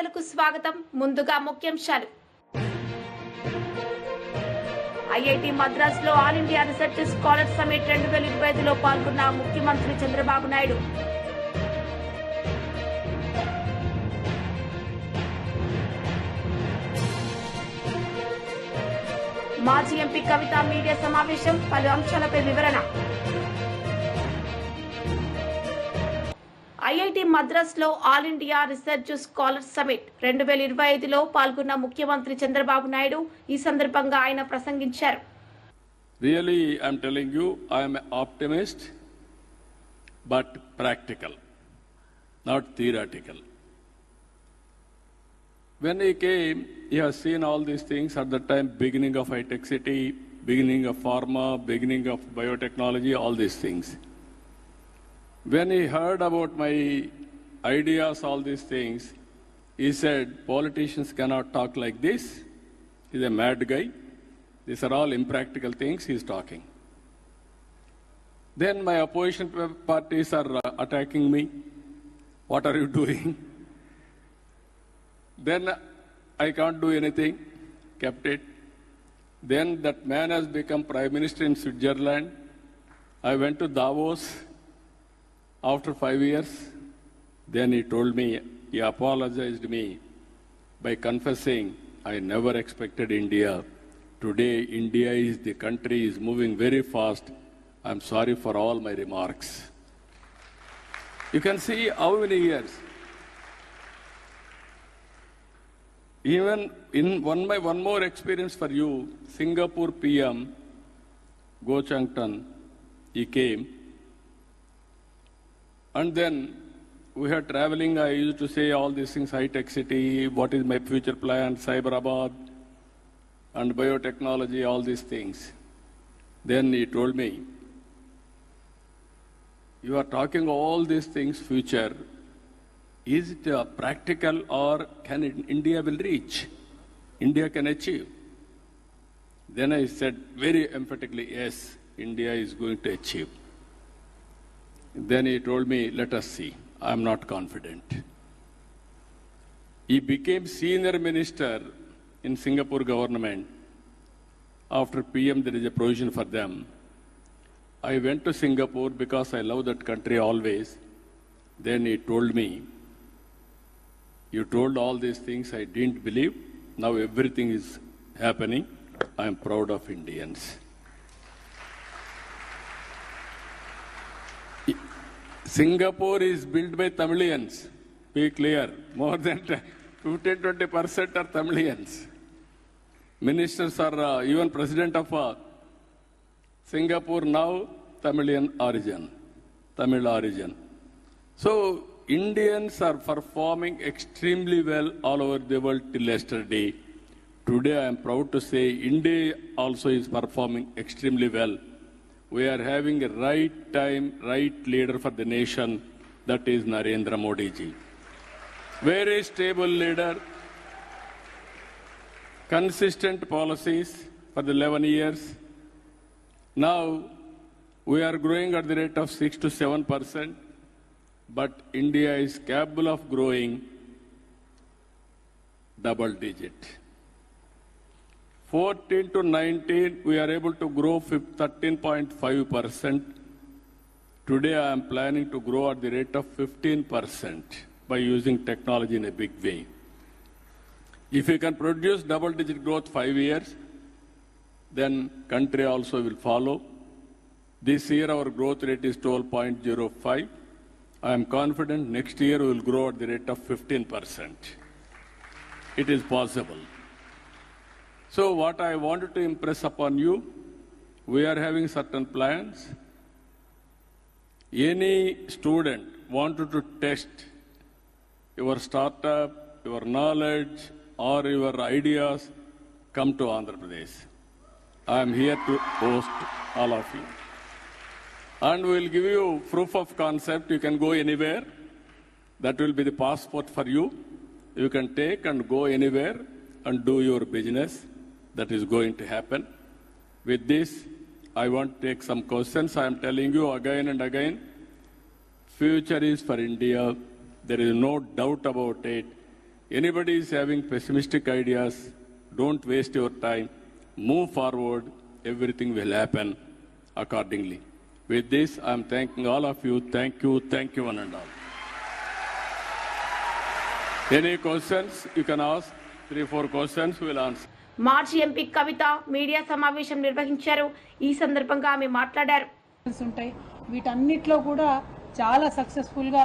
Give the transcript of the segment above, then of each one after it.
వార్తలకు స్వాగతం. ముందుగా ముఖ్యాంశాలు. ఐఐటి మద్రాస్ లో all India research scholars summit 2025లో పాల్గొన్న ముఖ్యమంత్రి చంద్రబాబు నాయుడు. మాజీ ఎంపీ కవిత మీడియా సమావేశం, పలు అంశాలపై వివరణ. ఐఐటి మద్రాస్ లో all India research scholars summit 2025లో పాల్గొన్న ముఖ్యమంత్రి చంద్రబాబు నాయుడు ఈ సందర్భంగా ఆయన ప్రసంగించారు. Really, I'm telling you, I am an optimist, but practical, not theoretical. When he came, he has seen all these things at the time, beginning of high-tech city, beginning of pharma, beginning of biotechnology, all these things. When he heard about my ideas, all these things, he said, politicians cannot talk like this. He's a mad guy. These are all impractical things he's talking. Then my opposition parties are attacking me. What are you doing? Then I can't do anything. Kept it. Then that man has become Prime Minister in Switzerland. I went to Davos after 5 years. Then he told me, he apologized me by confessing, I never expected India. Today, India is the country is moving very fast. I'm sorry for all my remarks. You can see how many years. Even in one more experience for you, Singapore PM, Goh Chang Tan, he came. And then we are traveling, I used to say all these things, high-tech city, what is my future plan, Cyberabad, and biotechnology, all these things. Then he told me, you are talking all these things, future. Is it practical or can India will reach? India can achieve. Then I said very emphatically, yes, India is going to achieve. Then he told me, let us see. I am not confident. He became senior minister in Singapore government. After PM, there is a provision for them. I went to Singapore because I love that country always. Then he told me, you told all these things I didn't believe. Now everything is happening. I am proud of Indians. Singapore is built by Tamilians. Be clear. More than 15-20% are Tamilians. Ministers are, even president of Singapore now, Tamil origin. So, Indians are performing extremely well all over the world till yesterday. Today, I am proud to say India also is performing extremely well. We are having a right time, right leader for the nation, that is Narendra Modi ji. Very stable leader, consistent policies for the 11 years. Now, we are growing at the rate of 6 to 7%, but India is capable of growing double digit. 14 to 19, we are able to grow 13.5%. Today, I am planning to grow at the rate of 15% by using technology in a big way. If we can produce double-digit growth 5 years, then country also will follow. This year, our growth rate is 12.05. I am confident next year we will grow at the rate of 15%. It is possible. So what I wanted to impress upon you, we are having certain plans. Any student wanted to test your startup, your knowledge, or your ideas, come to Andhra Pradesh. I am here to host all of you. And we will give you proof of concept. You can go anywhere. That will be the passport for you. You can take and go anywhere and do your business. That is going to happen. With this, I want to take some questions. I am telling you again and again, future is for India. There is no doubt about it. Anybody is having pessimistic ideas, don't waste your time. Move forward. Everything will happen accordingly. With this, I am thanking all of you. Thank you one and all. Any questions you can ask? 3-4 questions we will answer. మాజీ MP కవిత media సమావేశం నిర్వహించారు. ఈ సందర్భంగా ఆమె మాట్లాడారు. ఉంటాయి వీటన్నిటిలో కూడా చాలా సక్సెస్ఫుల్గా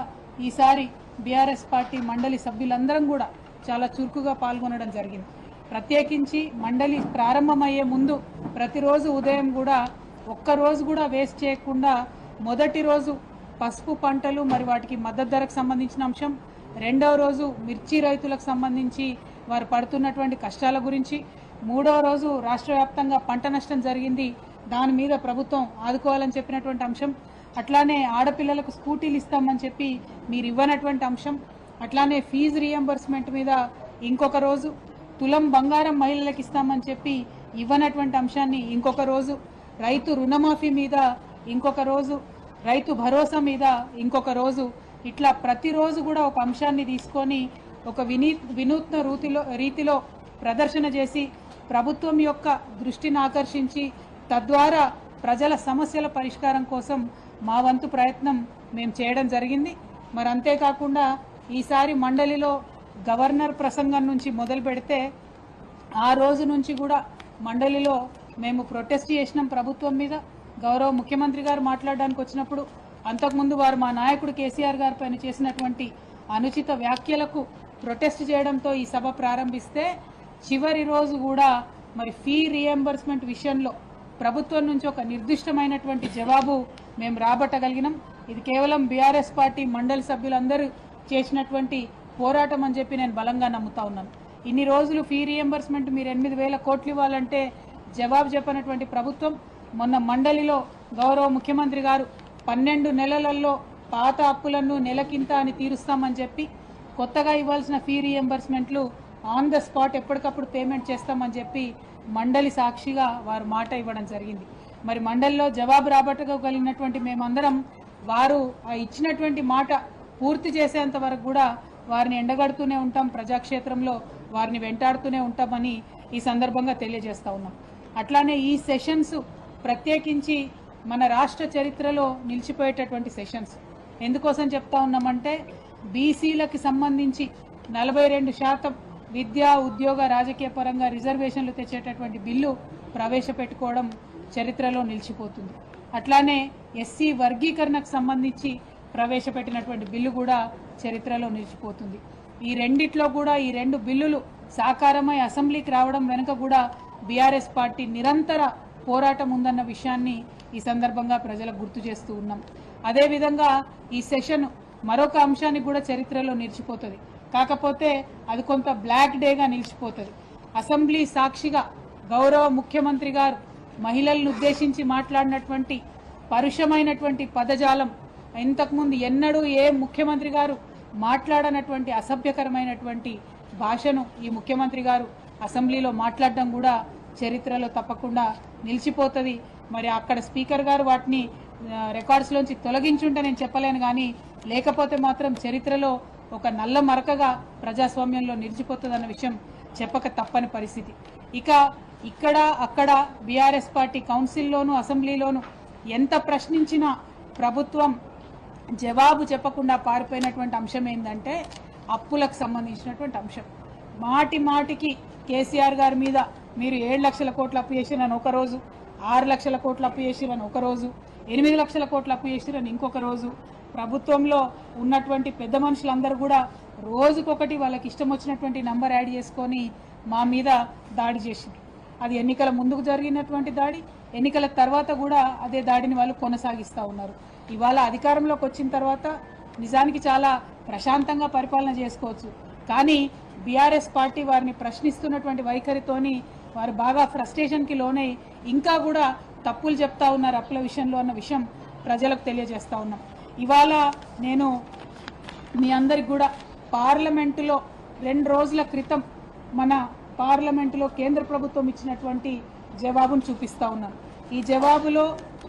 ఈసారి బీఆర్ఎస్ పార్టీ మండలి సభ్యులందరం కూడా చాలా చురుకుగా పాల్గొనడం జరిగింది. ప్రత్యేకించి మండలి ప్రారంభమయ్యే ముందు ప్రతిరోజు ఉదయం కూడా ఒక్కరోజు కూడా వేస్ట్ చేయకుండా మొదటి రోజు పసుపు పంటలు మరి వాటికి మద్దతు ధరకు సంబంధించిన అంశం, రెండవ రోజు మిర్చి రైతులకు సంబంధించి వారు పడుతున్నటువంటి కష్టాల గురించి, మూడవ రోజు రాష్ట్ర వ్యాప్తంగా పంట నష్టం జరిగింది, దాని మీద ప్రభుత్వం ఆదుకోవాలని చెప్పినటువంటి అంశం, అట్లానే ఆడపిల్లలకు స్కూటీలు ఇస్తామని చెప్పి మీరు ఇవ్వనటువంటి అంశం, అట్లానే ఫీజు రీఎంబర్స్మెంట్ మీద ఇంకొక రోజు, తులం బంగారం మహిళలకు ఇస్తామని చెప్పి ఇవ్వనటువంటి అంశాన్ని ఇంకొక రోజు, రైతు రుణమాఫీ మీద ఇంకొక రోజు, రైతు భరోసా మీద ఇంకొక రోజు, ఇట్లా ప్రతిరోజు కూడా ఒక అంశాన్ని తీసుకొని ఒక వినూత్న రీతిలో ప్రదర్శన చేసి ప్రభుత్వం యొక్క దృష్టిని ఆకర్షించి తద్వారా ప్రజల సమస్యల పరిష్కారం కోసం మా వంతు ప్రయత్నం మేము చేయడం జరిగింది. మరి అంతేకాకుండా ఈసారి మండలిలో గవర్నర్ ప్రసంగం నుంచి మొదలు పెడితే ఆ రోజు నుంచి కూడా మండలిలో మేము ప్రొటెస్ట్ చేసినాం ప్రభుత్వం మీద. గౌరవ ముఖ్యమంత్రి గారు మాట్లాడడానికి వచ్చినప్పుడు అంతకుముందు వారు మా నాయకుడు కేసీఆర్ గారి పైన చేసినటువంటి అనుచిత వ్యాఖ్యలకు ప్రొటెస్ట్ చేయడంతో ఈ సభ ప్రారంభిస్తే చివరి రోజు కూడా మరి ఫీ రీఎంబర్స్మెంట్ విషయంలో ప్రభుత్వం నుంచి ఒక నిర్దిష్టమైనటువంటి జవాబు మేము రాబట్టగలిగినాం. ఇది కేవలం బీఆర్ఎస్ పార్టీ మండలి సభ్యులందరూ చేసినటువంటి పోరాటం అని చెప్పి నేను బలంగా నమ్ముతా ఉన్నాను. ఇన్ని రోజులు ఫీ రీఎంబర్స్మెంట్ మీరు 8,000 కోట్లు ఇవ్వాలంటే జవాబు చెప్పినటువంటి ప్రభుత్వం మొన్న మండలిలో గౌరవ ముఖ్యమంత్రి గారు 12 నెలలలో పాత అప్పులను నెలకింత అని తీరుస్తామని చెప్పి కొత్తగా ఇవ్వాల్సిన ఫీ రీఎంబర్స్మెంట్లు ఆన్ ద స్పాట్ ఎప్పటికప్పుడు పేమెంట్ చేస్తామని చెప్పి మండలి సాక్షిగా వారు మాట ఇవ్వడం జరిగింది. మరి మండలిలో జవాబు రాబట్టగలిగినటువంటి మేమందరం వారు ఇచ్చినటువంటి మాట పూర్తి చేసేంత వరకు కూడా వారిని ఎండగడుతూనే ఉంటాం, ప్రజాక్షేత్రంలో వారిని వెంటాడుతూనే ఉంటామని ఈ సందర్భంగా తెలియజేస్తా ఉన్నాం. అట్లానే ఈ సెషన్స్ ప్రత్యేకించి మన రాష్ట్ర చరిత్రలో నిలిచిపోయేటటువంటి సెషన్స్. ఎందుకోసం చెప్తా ఉన్నామంటే బీసీలకు సంబంధించి 42% విద్యా ఉద్యోగ రాజకీయ పరంగా రిజర్వేషన్లు తెచ్చేటటువంటి బిల్లు ప్రవేశపెట్టుకోవడం చరిత్రలో నిలిచిపోతుంది. అట్లానే ఎస్సీ వర్గీకరణకు సంబంధించి ప్రవేశపెట్టినటువంటి బిల్లు కూడా చరిత్రలో నిలిచిపోతుంది. ఈ రెండిట్లో కూడా ఈ 2 బిల్లులు సాకారమై అసెంబ్లీకి రావడం వెనుక కూడా బీఆర్ఎస్ పార్టీ నిరంతర పోరాటం ఉందన్న విషయాన్ని ఈ సందర్భంగా ప్రజలకు గుర్తు చేస్తూ ఉన్నాం. అదేవిధంగా ఈ సెషన్ మరొక అంశానికి కూడా చరిత్రలో నిలిచిపోతుంది. కాకపోతే అది కొంత బ్లాక్ డేగా నిలిచిపోతుంది. అసెంబ్లీ సాక్షిగా గౌరవ ముఖ్యమంత్రి గారు మహిళలను ఉద్దేశించి మాట్లాడినటువంటి పరుషమైనటువంటి పదజాలం ఇంతకుముందు ఎన్నడూ ఏ ముఖ్యమంత్రి గారు మాట్లాడనటువంటి అసభ్యకరమైనటువంటి భాషను ఈ ముఖ్యమంత్రి గారు అసెంబ్లీలో మాట్లాడడం కూడా చరిత్రలో తప్పకుండా నిలిచిపోతుంది. మరి అక్కడ స్పీకర్ గారు వాటిని రికార్డ్స్లోంచి తొలగించుంటే నేను చెప్పలేను, కానీ లేకపోతే మాత్రం చరిత్రలో ఒక నల్ల మరకగా ప్రజాస్వామ్యంలో నిలిచిపోతుందన్న విషయం చెప్పక తప్పని పరిస్థితి. ఇక ఇక్కడ అక్కడ బీఆర్ఎస్ పార్టీ కౌన్సిల్లోనూ అసెంబ్లీలోనూ ఎంత ప్రశ్నించినా ప్రభుత్వం జవాబు చెప్పకుండా పారిపోయినటువంటి అంశం ఏంటంటే అప్పులకు సంబంధించినటువంటి అంశం. మాటి మాటికి కేసీఆర్ గారి మీద మీరు 7 లక్షల కోట్లు అప్పు చేసిరని ఒకరోజు, 6 లక్షల కోట్లు అప్పు చేసిరని ఒకరోజు, 8 లక్షల కోట్లు అప్పు చేసిరని ఇంకొక రోజు, ప్రభుత్వంలో ఉన్నటువంటి పెద్ద మనుషులందరూ కూడా రోజుకొకటి వాళ్ళకి ఇష్టం వచ్చినటువంటి నంబర్ యాడ్ చేసుకొని మా మీద దాడి చేసింది. అది ఎన్నికల ముందుకు జరిగినటువంటి దాడి, ఎన్నికల తర్వాత కూడా అదే దాడిని వాళ్ళు కొనసాగిస్తూ ఉన్నారు. ఇవాళ అధికారంలోకి వచ్చిన తర్వాత నిజానికి చాలా ప్రశాంతంగా పరిపాలన చేసుకోవచ్చు, కానీ బీఆర్ఎస్ పార్టీ వారిని ప్రశ్నిస్తున్నటువంటి వైఖరితోని వారు బాగా ఫ్రస్ట్రేషన్కి లోనై ఇంకా కూడా తప్పులు చెప్తా ఉన్నారు అప్పుల విషయంలో అన్న విషయం ప్రజలకు తెలియజేస్తా ఉన్నాం. ఇవాళ నేను మీ అందరికి కూడా పార్లమెంటులో 2 రోజుల క్రితం మన పార్లమెంటులో కేంద్ర ప్రభుత్వం ఇచ్చినటువంటి జవాబును చూపిస్తా ఉన్నాను. ఈ జవాబులో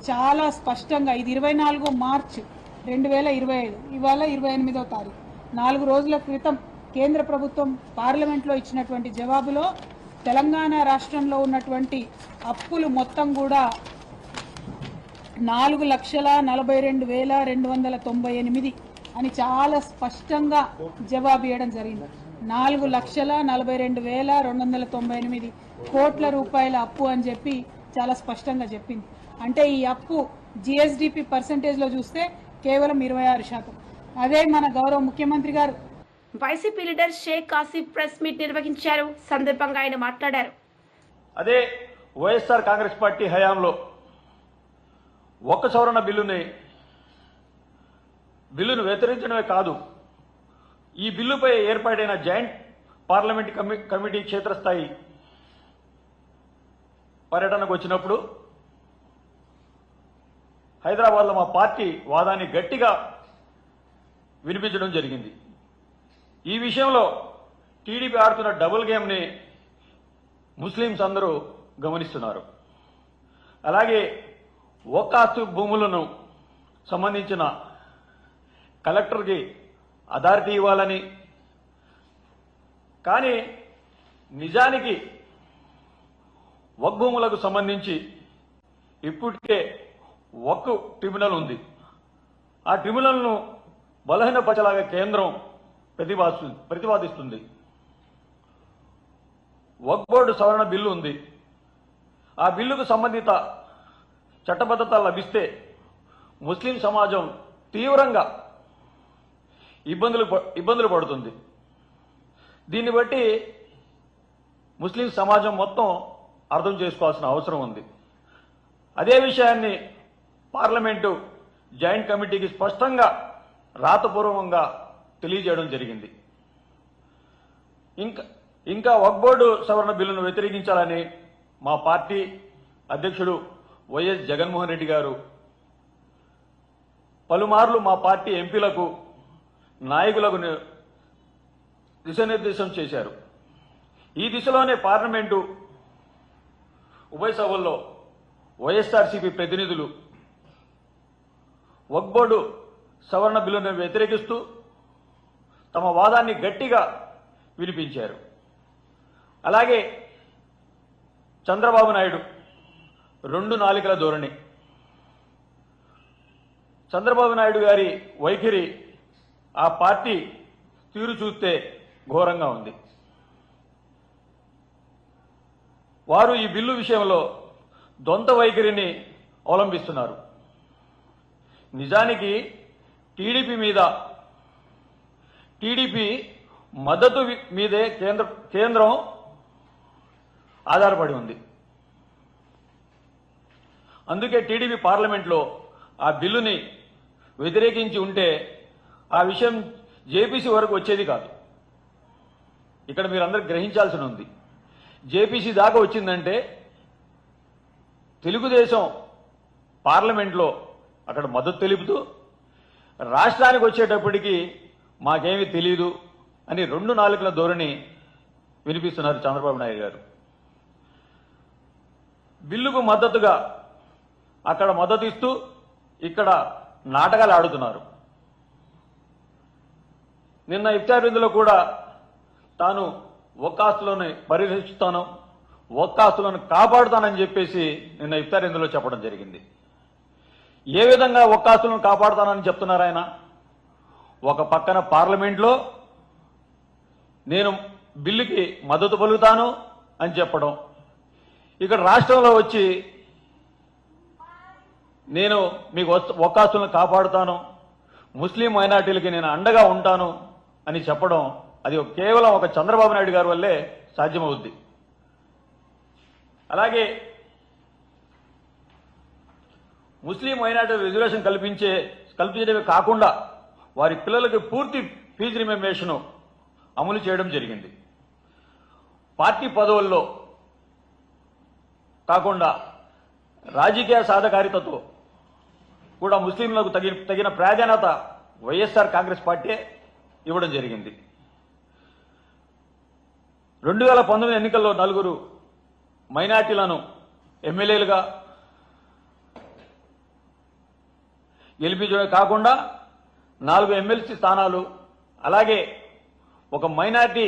చాలా స్పష్టంగా ఇది 24 మార్చి 2025, ఇవాళ 28వ తారీఖు, 4 రోజుల క్రితం కేంద్ర ప్రభుత్వం పార్లమెంట్లో ఇచ్చినటువంటి జవాబులో తెలంగాణ రాష్ట్రంలో ఉన్నటువంటి అప్పులు మొత్తం కూడా 4,42,298 అని చాలా స్పష్టంగా జవాబు ఇవ్వడం జరిగింది. 4,42,298 కోట్ల రూపాయల అప్పు అని చెప్పి చాలా స్పష్టంగా చెప్పింది. అంటే ఈ అప్పు జిఎస్డిపి పర్సెంటేజ్లో చూస్తే కేవలం 26%. అదే మన గౌరవ ముఖ్యమంత్రి గారు YCP leader Shaik Asif press meet నిర్వహించారు. సందర్భంగా ఆయన మాట్లాడారు. అదే వైఎస్ఆర్ కాంగ్రెస్ పార్టీ హయాంలో ఒక్క సవరణ బిల్లును వ్యతిరేకించడమే కాదు, ఈ బిల్లుపై ఏర్పాటైన జాయింట్ పార్లమెంట్ కమిటీ క్షేత్రస్థాయి పర్యటనకు వచ్చినప్పుడు హైదరాబాద్లో మా పార్టీ వాదాన్ని గట్టిగా వినిపించడం జరిగింది. ఈ విషయంలో టీడీపీ ఆడుతున్న డబుల్ గేమ్ని ముస్లింస్ అందరూ గమనిస్తున్నారు. అలాగే వకాఫ్ భూములను సంబంధించిన కలెక్టర్కి అథారిటీ ఇవ్వాలని, కానీ నిజానికి వక్ఫ్ భూములకు సంబంధించి ఇప్పటికే వక్ఫ్ ట్రిబ్యునల్ ఉంది. ఆ ట్రిబ్యునల్ను బలహీనపరచలాగా కేంద్రం ప్రతిపాదిస్తుంది. వక్ఫ్ బోర్డు సవరణ బిల్లు ఉంది. ఆ బిల్లుకు సంబంధిత చట్టబద్ధత లభిస్తే ముస్లిం సమాజం తీవ్రంగా ఇబ్బందులు పడుతుంది. దీన్ని బట్టి ముస్లిం సమాజం మొత్తం అర్థం చేసుకోవాల్సిన అవసరం ఉంది. అదే విషయాన్ని పార్లమెంటు జాయింట్ కమిటీకి స్పష్టంగా రాతపూర్వకంగా తెలియజేయడం జరిగింది. ఇంకా వక్ఫ్ బోర్డు సవరణ బిల్లును వ్యతిరేకించాలని మా పార్టీ అధ్యక్షుడు వైఎస్ జగన్మోహన్ రెడ్డి గారు పలుమార్లు మా పార్టీ ఎంపీలకు, నాయకులకు దిశానిర్దేశం చేశారు. ఈ దిశలోనే పార్లమెంటు ఉభయ సభల్లో వైఎస్ఆర్సీపీ ప్రతినిధులు వక్ఫ్ బోర్డు సవరణ బిల్లును వ్యతిరేకిస్తూ తమ వాదాన్ని గట్టిగా వినిపించారు. అలాగే చంద్రబాబు నాయుడు 2 నాలుకల ధోరణి, చంద్రబాబు నాయుడు గారి వైఖరి, ఆ పార్టీ తీరు చూస్తే ఘోరంగా ఉంది. వారు ఈ బిల్లు విషయంలో దొంత వైఖరిని అవలంబిస్తున్నారు. నిజానికి టీడీపీ మద్దతు మీదే కేంద్రం ఆధారపడి ఉంది. అందుకే టీడీపీ పార్లమెంట్లో ఆ బిల్లుని వ్యతిరేకించి ఉంటే ఆ విషయం జేపీసీ వరకు వచ్చేది కాదు. ఇక్కడ మీరందరూ గ్రహించాల్సి ఉంది. జేపీసీ దాకా వచ్చిందంటే తెలుగుదేశం పార్లమెంట్లో అక్కడ మద్దతు తెలుపుతూ రాష్ట్రానికి వచ్చేటప్పటికి మాకేమీ తెలియదు అని 2 నాలుకల ధోరణి వినిపిస్తున్నారు చంద్రబాబు నాయుడు గారు. బిల్లుకు మద్దతుగా అక్కడ మద్దతు ఇస్తూ ఇక్కడ నాటకాలు ఆడుతున్నారు. నిన్న ఇఫ్తార్ విందులో కూడా తాను వక్కాస్తులను పరిరక్షిస్తాను, వక్కాస్తులను కాపాడుతానని చెప్పేసి నిన్న ఇఫ్తార్ విందులో చెప్పడం జరిగింది. ఏ విధంగా వక్కాస్తులను కాపాడుతానని చెప్తున్నారు ఆయన? ఒక పక్కన పార్లమెంట్లో నేను బిల్లుకి మద్దతు పలుకుతాను అని చెప్పడం, ఇక్కడ రాష్ట్రంలో వచ్చి నేను మీకు వక్కాస్తులను కాపాడుతాను, ముస్లిం మైనార్టీలకి నేను అండగా ఉంటాను అని చెప్పడం, అది కేవలం ఒక చంద్రబాబు నాయుడు గారి వల్లే సాధ్యమవుద్ది. అలాగే ముస్లిం మైనార్టీ రిజర్వేషన్ కల్పించడమే కాకుండా వారి పిల్లలకి పూర్తి ఫీజు రిమెంబర్షన్ అమలు చేయడం జరిగింది. పార్టీ పదవుల్లో కాకుండా రాజకీయ సాధకారితతో కూడా ముస్లింలకు తగిన ప్రాధాన్యత వైఎస్ఆర్ కాంగ్రెస్ పార్టీ ఇవ్వడం జరిగింది. 2019 ఎన్నికల్లో 4 మైనార్టీలను ఎమ్మెల్యేలుగా గెలిపించడమే కాకుండా 4 ఎమ్మెల్సీ స్థానాలు, అలాగే ఒక మైనార్టీ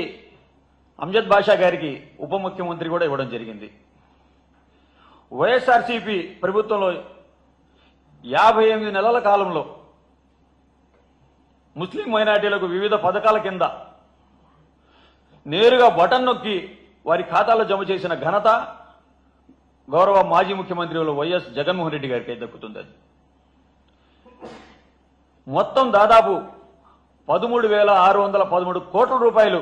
అమ్జద్ బాషా గారికి ఉప ముఖ్యమంత్రి కూడా ఇవ్వడం జరిగింది. వైఎస్ఆర్సీపీ ప్రభుత్వంలో 58 నెలల కాలంలో ముస్లిం మైనార్టీలకు వివిధ పథకాల కింద నేరుగా బటన్ నొక్కి వారి ఖాతాలో జమ చేసిన ఘనత గౌరవ మాజీ ముఖ్యమంత్రి వైఎస్ జగన్మోహన్ రెడ్డి గారికి దక్కుతుంది. మొత్తం దాదాపు 13,613 కోట్ల రూపాయలు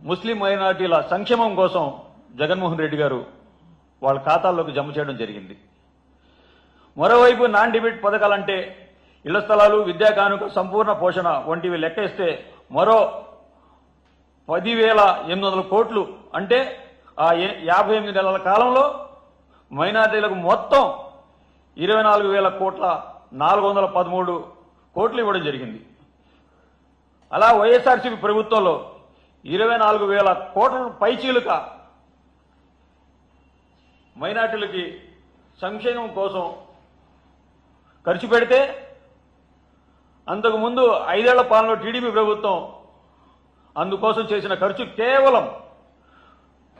ముస్లిం మైనార్టీల సంక్షేమం కోసం జగన్మోహన్ రెడ్డి గారు వాళ్ళ ఖాతాల్లోకి జమ చేయడం జరిగింది. మరోవైపు నాన్ డిబిట్ పథకాలంటే ఇళ్ల స్థలాలు, విద్యా కానుక, సంపూర్ణ పోషణ వంటివి లెక్కేస్తే మరో 10,800 కోట్లు, అంటే ఆ 58 నెలల కాలంలో మైనార్టీలకు మొత్తం 24,413 కోట్లు ఇవ్వడం జరిగింది. అలా వైఎస్ఆర్సీపీ ప్రభుత్వంలో 24,000 కోట్ల పైచీలుక మైనార్టీలకి సంక్షేమం కోసం ఖర్చు పెడితే, అంతకుముందు 5 ఏళ్ల పాలనలో టీడీపీ ప్రభుత్వం అందుకోసం చేసిన ఖర్చు కేవలం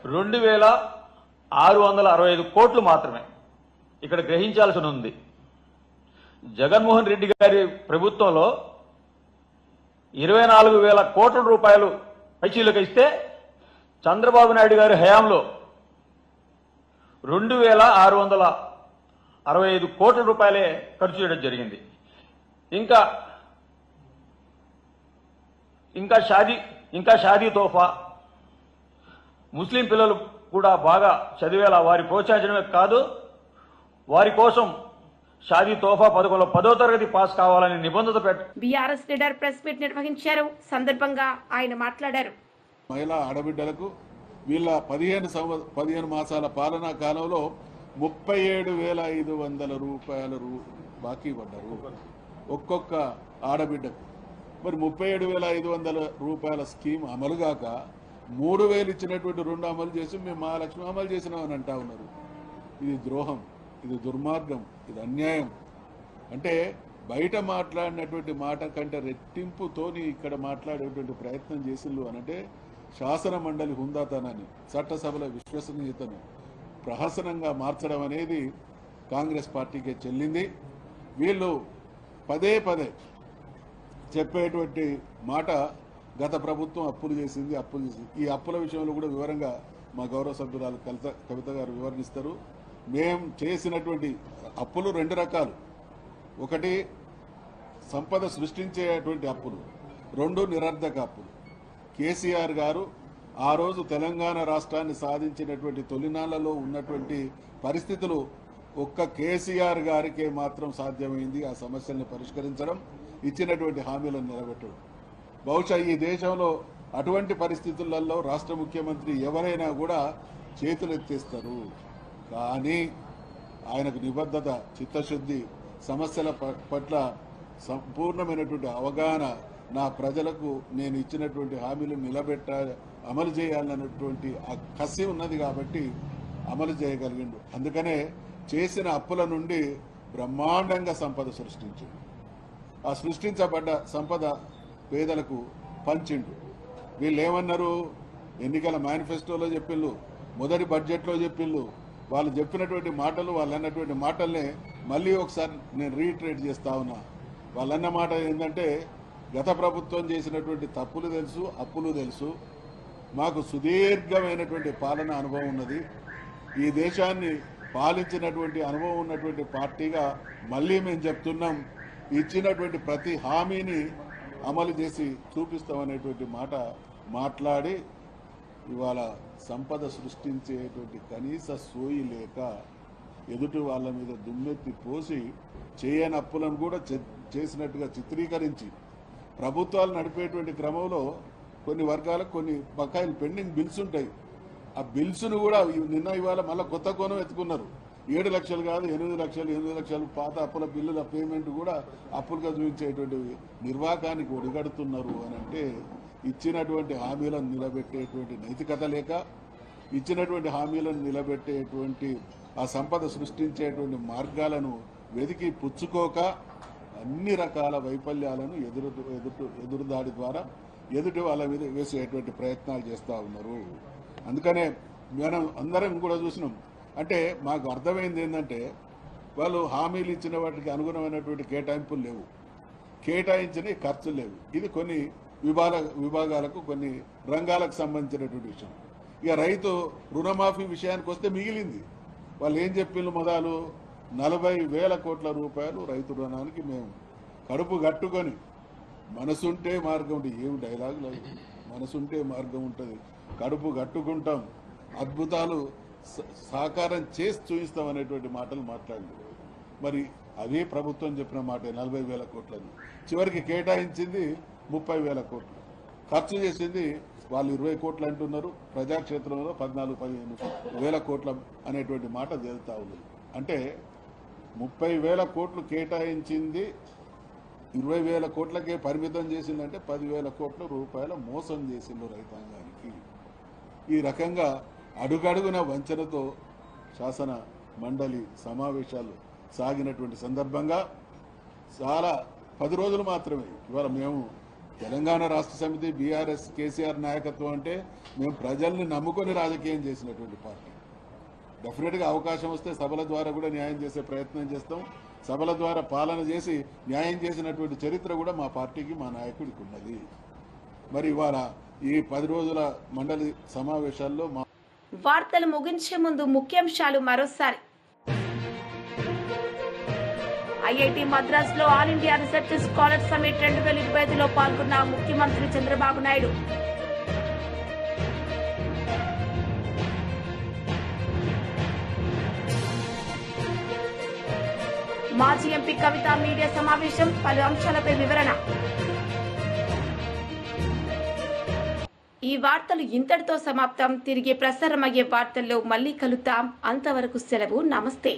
2,665 కోట్లు మాత్రమే. ఇక్కడ గ్రహించాల్సి ఉంది, జగన్మోహన్ రెడ్డి గారి ప్రభుత్వంలో 24,000 కోట్ల రూపాయలు పైచీలకు ఇస్తే చంద్రబాబు నాయుడు గారి హయాంలో 2,665 కోట్ల రూపాయలే ఖర్చు చేయడం జరిగింది. ఇంకా షాదీ తోఫా, ముస్లిం పిల్లలు కూడా బాగా చదివేలా వారి ప్రోత్సహించడమే కాదు, వారి కోసం షాదీ తోఫా పథకంలో 10వ తరగతి పాస్ కావాలని నిబంధన బీఆర్ఎస్ లీడర్ ప్రెస్ మీట్ నిర్వహించారు. సందర్భంగా ఆయన మాట్లాడారు. మహిళా ఆడబిడ్డలకు వీళ్ళ 15 మాసాల పాలనా కాలంలో 37,500 రూపాయలు బాకీ పడ్డారు ఒక్కొక్క ఆడబిడ్డకు. మరి 37,500 రూపాయల స్కీమ్ అమలుగాక 3,000 ఇచ్చినటువంటి 2 అమలు చేసి మేము మహాలక్ష్మి అమలు చేసినామని అంటా ఉన్నారు. ఇది ద్రోహం, ఇది దుర్మార్గం, ఇది అన్యాయం. అంటే బయట మాట్లాడినటువంటి మాట కంటే రెట్టింపుతోని ఇక్కడ మాట్లాడేటువంటి ప్రయత్నం చేసిళ్ళు అనంటే శాసన మండలి హుందాతనాన్ని, చట్టసభల విశ్వసనీయతను ప్రహసనంగా మార్చడం అనేది కాంగ్రెస్ పార్టీకే చెల్లింది. వీళ్ళు పదే చెప్పేటువంటి మాట గత ప్రభుత్వం అప్పులు చేసింది. ఈ అప్పుల విషయంలో కూడా వివరంగా మా గౌరవ సభ్యురాలు కవిత గారు వివరణిస్తారు. మేం చేసినటువంటి అప్పులు 2 రకాలు. ఒకటి సంపద సృష్టించేటువంటి అప్పులు, 2 నిరర్ధక అప్పులు. కేసీఆర్ గారు ఆ రోజు తెలంగాణ రాష్ట్రాన్ని సాధించినటువంటి తొలినాళ్లలో ఉన్నటువంటి పరిస్థితులు ఒక్క కేసీఆర్ గారికే మాత్రం సాధ్యమైంది ఆ సమస్యల్ని పరిష్కరించడం, ఇచ్చినటువంటి హామీలను నిలబెట్టడం. బహుశా ఈ దేశంలో అటువంటి పరిస్థితులలో రాష్ట్ర ముఖ్యమంత్రి ఎవరైనా కూడా చేతులెత్తేస్తారు. కానీ ఆయనకు నిబద్ధత, చిత్తశుద్ధి, సమస్యల పట్ల సంపూర్ణమైనటువంటి అవగాహన, నా ప్రజలకు నేను ఇచ్చినటువంటి హామీలను అమలు చేయాలన్నటువంటి ఆ కసి ఉన్నది కాబట్టి అమలు చేయగలిగిండు. అందుకనే చేసిన అప్పుల నుండి బ్రహ్మాండంగా సంపద సృష్టించిండు. ఆ సృష్టించబడ్డ సంపద పేదలకు పంచిండు. వీళ్ళు ఏమన్నారు? ఎన్నికల మేనిఫెస్టోలో చెప్పిళ్ళు, మొదటి బడ్జెట్లో చెప్పిళ్ళు. వాళ్ళు చెప్పినటువంటి మాటలు, వాళ్ళు అన్నటువంటి మాటల్నే మళ్ళీ ఒకసారి నేను రీట్రేట్ చేస్తా ఉన్నా. వాళ్ళన్న మాట ఏంటంటే, గత ప్రభుత్వం చేసినటువంటి తప్పులు తెలుసు, అప్పులు తెలుసు, మాకు సుదీర్ఘమైనటువంటి పాలన అనుభవం ఉన్నది, ఈ దేశాన్ని పాలించినటువంటి అనుభవం ఉన్నటువంటి పార్టీగా మళ్ళీ మేము చెప్తున్నాం, ఇచ్చినటువంటి ప్రతి హామీని అమలు చేసి చూపిస్తామనేటువంటి మాట మాట్లాడి ఇవాళ సంపద సృష్టించేటువంటి కనీస సోయి లేక ఎదుటి వాళ్ళ మీద దుమ్మెత్తి పోసి చేయని అప్పులను కూడా చేసినట్టుగా చిత్రీకరించి ప్రభుత్వాలు నడిపేటువంటి క్రమంలో కొన్ని వర్గాలకు కొన్ని బకాయిలు పెండింగ్ బిల్స్ ఉంటాయి. ఆ బిల్స్ను కూడా నిన్న ఇవాళ మళ్ళీ కొత్త కోణం ఎత్తుకున్నారు. 7 లక్షలు కాదు 8 లక్షలు పాత అప్పుల బిల్లుల పేమెంట్ కూడా అప్పులుగా చూపించేటువంటి నిర్వాకానికి ఒడిగడుతున్నారు అని అంటే, ఇచ్చినటువంటి హామీలను నిలబెట్టేటువంటి నైతికత లేక, ఇచ్చినటువంటి హామీలను నిలబెట్టేటువంటి ఆ సంపద సృష్టించేటువంటి మార్గాలను వెతికి పుచ్చుకోక అన్ని రకాల వైఫల్యాలను ఎదురుదాడి ద్వారా ఎదుటి వాళ్ళ మీద వేసేటువంటి ప్రయత్నాలు చేస్తూ ఉన్నారు. అందుకనే మనం అందరం కూడా చూసినాం. అంటే మాకు అర్థమైంది ఏంటంటే వాళ్ళు హామీలు ఇచ్చిన వాటికి అనుగుణమైనటువంటి కేటాయింపులు లేవు, కేటాయించిన ఖర్చులు లేవు. ఇది కొన్ని విభాగాలకు కొన్ని రంగాలకు సంబంధించినటువంటి విషయం. ఇక రైతు రుణమాఫీ విషయానికి వస్తే మిగిలింది. వాళ్ళు ఏం చెప్పిండ్రు మొదలు 40,000 కోట్ల రూపాయలు రైతు రుణానికి మేము కడుపు కట్టుకొని, మనసుంటే మార్గం ఉంటుంది. ఏమి డైలాగ్ లేదు, మనసుంటే మార్గం ఉంటుంది, కడుపు కట్టుకుంటాం, అద్భుతాలు సాకారం చేసి చూపిస్తాం అనేటువంటి మాటలు మాట్లాడింది. మరి అదే ప్రభుత్వం చెప్పిన మాట 40,000 కోట్లని, చివరికి కేటాయించింది 30,000 కోట్లు, ఖర్చు చేసింది వాళ్ళు 20 కోట్లు అంటున్నారు. ప్రజాక్షేత్రంలో 14-15,000 కోట్ల అనేటువంటి మాట తేలుతా ఉంది. అంటే 30,000 కోట్లు కేటాయించింది 20,000 కోట్లకే పరిమితం చేసిందంటే 10,000 కోట్ల రూపాయల మోసం చేసిండు రైతాంగానికి. ఈ రకంగా అడుగడుగున వంచనతో శాసన మండలి సమావేశాలు సాగినటువంటి సందర్భంగా చాలా 10 రోజులు మాత్రమే. ఇవాళ మేము తెలంగాణ రాష్ట్ర సమితి బీఆర్ఎస్ కేసీఆర్ నాయకత్వం అంటే మేము ప్రజల్ని నమ్ముకొని రాజకీయం చేసినటువంటి పార్టీ. డెఫినెట్గా అవకాశం వస్తే సభల ద్వారా కూడా న్యాయం చేసే ప్రయత్నం చేస్తాం. సభల ద్వారా పాలన చేసి న్యాయం చేసినటువంటి చరిత్ర కూడా మా పార్టీకి, మా నాయకుడికి ఉన్నది. మరి ఇవాళ ఈ 10 రోజుల మండలి సమావేశాల్లో వార్తలు ముగించే ముందు ముఖ్యాంశాలు మరోసారి. ఐఐటి మద్రాస్ లో all India research scholar summit 2025లో పాల్గొన్న ముఖ్యమంత్రి చంద్రబాబు నాయుడు. మాజీ ఎంపీ కవిత మీడియా సమావేశం, పలు అంశాలపై వివరణ. ఈ వార్తలు ఇంతటితో సమాప్తం. తిరిగి ప్రసారమయ్యే వార్తల్లో మళ్ళీ కలుద్దాం. అంతవరకు సెలవు. నమస్తే.